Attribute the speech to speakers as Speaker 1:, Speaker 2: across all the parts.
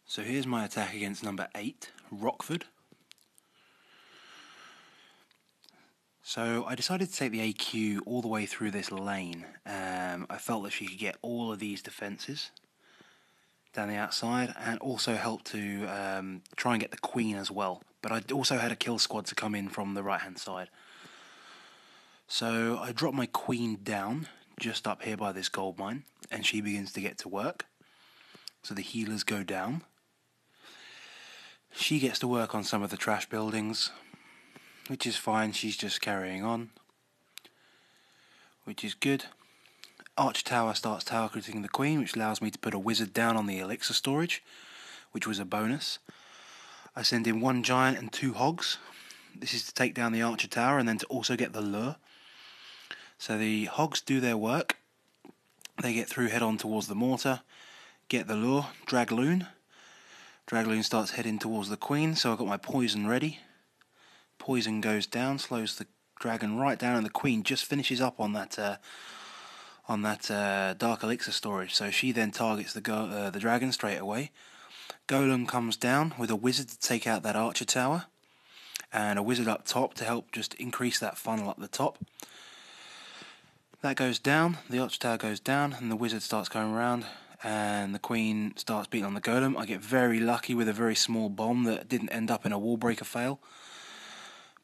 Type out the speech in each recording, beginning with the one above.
Speaker 1: So here's my attack against number 8, Rockford. So I decided to take the AQ all the way through this lane. I felt that she could get all of these defences down the outside and also help to try and get the queen as well. But I also had a kill squad to come in from the right hand side. So I drop my queen down just up here by this gold mine and she begins to get to work. So the healers go down. She gets to work on some of the trash buildings, which is fine. She's just carrying on, which is good. Arch Tower starts tower critting the queen, which allows me to put a wizard down on the elixir storage, which was a bonus. I send in 1 giant and 2 hogs. This is to take down the archer tower and then to also get the lure. So the hogs do their work. They get through, head on towards the mortar, get the lure, Dragloon. Dragloon starts heading towards the queen, so I've got my poison ready. Poison goes down, slows the dragon right down, and the queen just finishes up on that dark elixir storage. So she then targets the dragon straight away. Golem comes down with a wizard to take out that archer tower, and a wizard up top to help just increase that funnel up the top. That goes down, the archer tower goes down, and the wizard starts going around, and the queen starts beating on the golem. I get very lucky with a very small bomb that didn't end up in a wall breaker fail.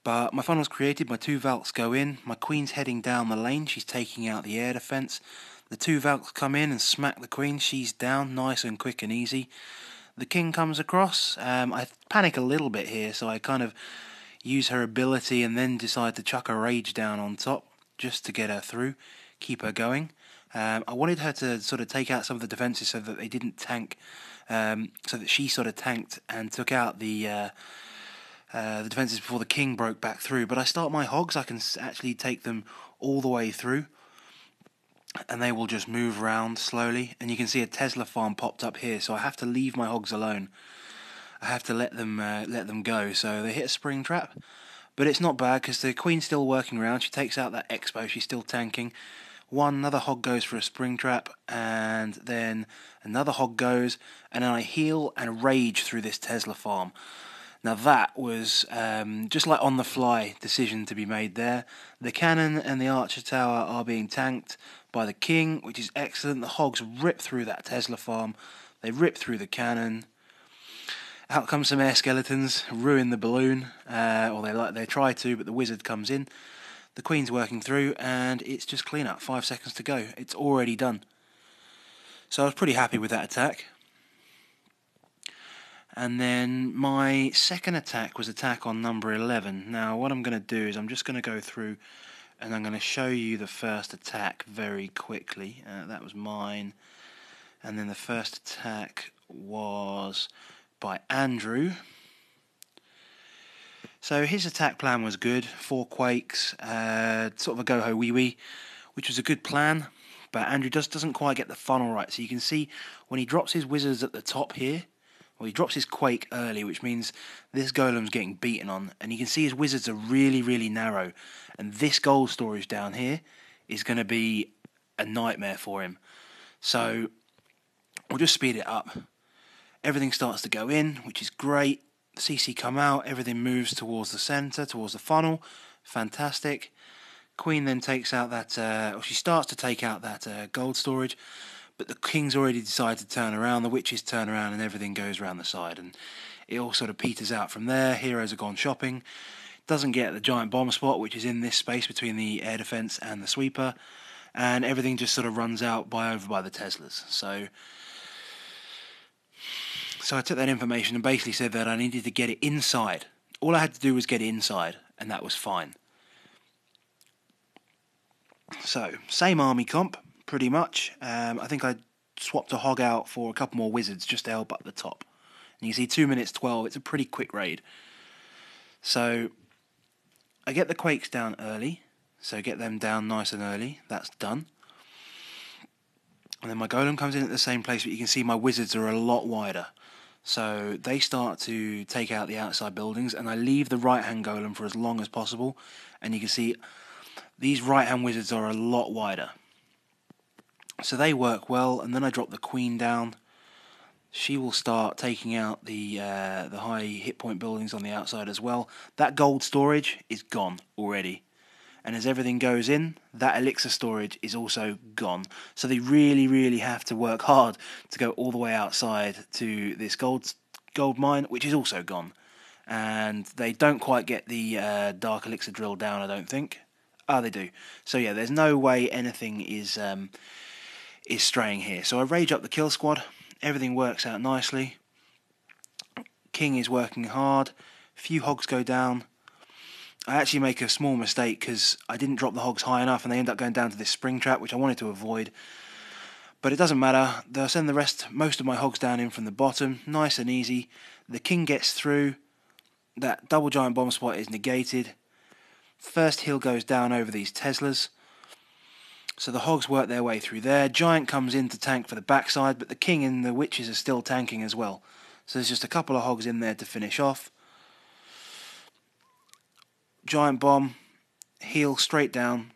Speaker 1: But my funnel's created, my 2 Valks go in, my queen's heading down the lane, she's taking out the air defense. The 2 Valks come in and smack the queen, she's down, nice and quick and easy. The king comes across, I panic a little bit here, so I kind of use her ability and then decide to chuck a rage down on top, just to get her through, keep her going. I wanted her to sort of take out some of the defences so that they didn't tank, so that she sort of tanked and took out the defences before the king broke back through. But I start my hogs, I can actually take them all the way through, and they will just move around slowly. And you can see a Tesla farm popped up here, so I have to leave my hogs alone. I have to let them go. So they hit a spring trap, but it's not bad because the queen's still working around. She takes out that expo, she's still tanking. Another hog goes for a spring trap, and then another hog goes, and then I heal and rage through this Tesla farm. Now that was just like on the fly decision to be made there. The cannon and the archer tower are being tanked by the king, which is excellent. The hogs rip through that Tesla farm, they rip through the cannon. Out come some air skeletons, ruin the balloon, or they try to, but the wizard comes in. The queen's working through, and it's just clean up. 5 seconds to go. It's already done. So I was pretty happy with that attack. And then my second attack was attack on number 11. Now what I'm going to do is I'm just going to go through and I'm going to show you the first attack very quickly. That was mine. And then the first attack was by Andrew. So his attack plan was good. 4 quakes, sort of a go-ho wee-wee, which was a good plan. But Andrew just doesn't quite get the funnel right. So you can see when he drops his wizards at the top here, well, he drops his quake early, which means this golem's getting beaten on. And you can see his wizards are really, really narrow. And this gold storage down here is going to be a nightmare for him. So we'll just speed it up. Everything starts to go in, which is great. CC come out, everything moves towards the centre, towards the funnel. Fantastic. Queen then takes out that, she starts to take out that gold storage. But the king's already decided to turn around, the witches turn around, and everything goes around the side. And it all sort of peters out from there. Heroes have gone shopping. Doesn't get the giant bomb spot, which is in this space between the air defence and the sweeper. And everything just sort of runs out over by the Teslas. So I took that information and basically said that I needed to get it inside. All I had to do was get it inside, and that was fine. So, same army comp. Pretty much. I think I swapped a hog out for a couple more wizards just to help up the top. And you see 2 minutes 12, it's a pretty quick raid. So I get the quakes down early, so get them down nice and early, that's done. And then my golem comes in at the same place, but you can see my wizards are a lot wider. So they start to take out the outside buildings, and I leave the right hand golem for as long as possible. And you can see these right hand wizards are a lot wider. So they work well, and then I drop the queen down. she will start taking out the high hit point buildings on the outside as well. That gold storage is gone already. And as everything goes in, that elixir storage is also gone. So they really, really have to work hard to go all the way outside to this gold mine, which is also gone. And they don't quite get the dark elixir drill down, I don't think. Ah, they do. So yeah, there's no way anything is straying here. So I rage up the kill squad. Everything works out nicely. King is working hard. Few hogs go down. I actually make a small mistake because I didn't drop the hogs high enough and they end up going down to this spring trap, which I wanted to avoid. But it doesn't matter. They'll send most of my hogs down in from the bottom, nice and easy. The king gets through. That double giant bomb spot is negated. First hill goes down over these Teslas. So the hogs work their way through there. Giant comes in to tank for the backside, but the king and the witches are still tanking as well. So there's just a couple of hogs in there to finish off. Giant bomb, heel straight down,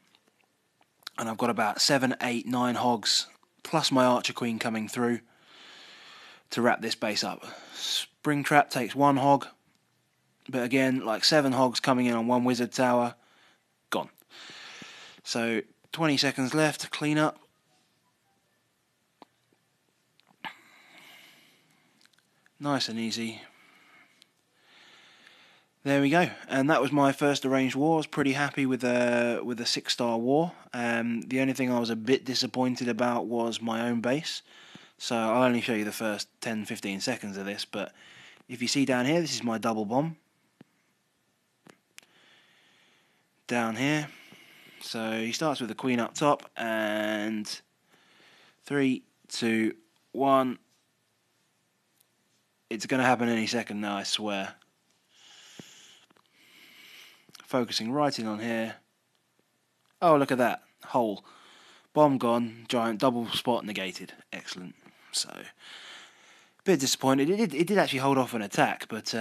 Speaker 1: and I've got about 7, 8, 9 hogs, plus my archer queen coming through to wrap this base up. Spring trap takes 1 hog, but again, like 7 hogs coming in on 1 wizard tower, gone. So 20 seconds left to clean up. Nice and easy. There we go, and that was my first arranged war. I was pretty happy with a 6-star war. The only thing I was a bit disappointed about was my own base. So I'll only show you the first 10-15 seconds of this, but if you see down here, this is my double bomb. Down here. So he starts with the queen up top, and 3, 2, 1. It's going to happen any second now, I swear. Focusing right in on here. Oh, look at that. Hole. Bomb gone. Giant double spot negated. Excellent. So, a bit disappointed. It did actually hold off an attack, but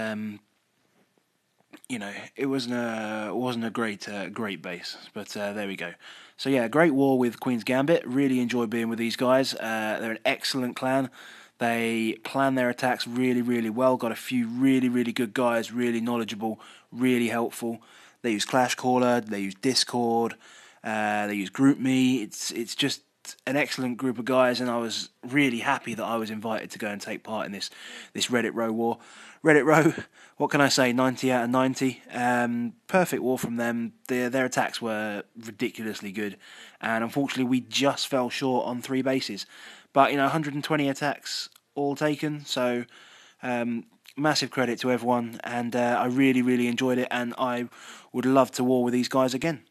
Speaker 1: you know, it wasn't a great base. But there we go. So yeah, great war with Queens Gambit. Really enjoyed being with these guys. They're an excellent clan. They plan their attacks really, really well. Got a few really, really good guys. Really knowledgeable. Really helpful. They use Clash Caller, they use Discord, they use GroupMe. It's just an excellent group of guys, and I was really happy that I was invited to go and take part in this Reddit Rho war. Reddit Rho, what can I say? 90 out of 90. Perfect war from them. Their attacks were ridiculously good, and unfortunately we just fell short on 3 bases. But you know, 120 attacks all taken, so. Massive credit to everyone, and I really, really enjoyed it, and I would love to war with these guys again.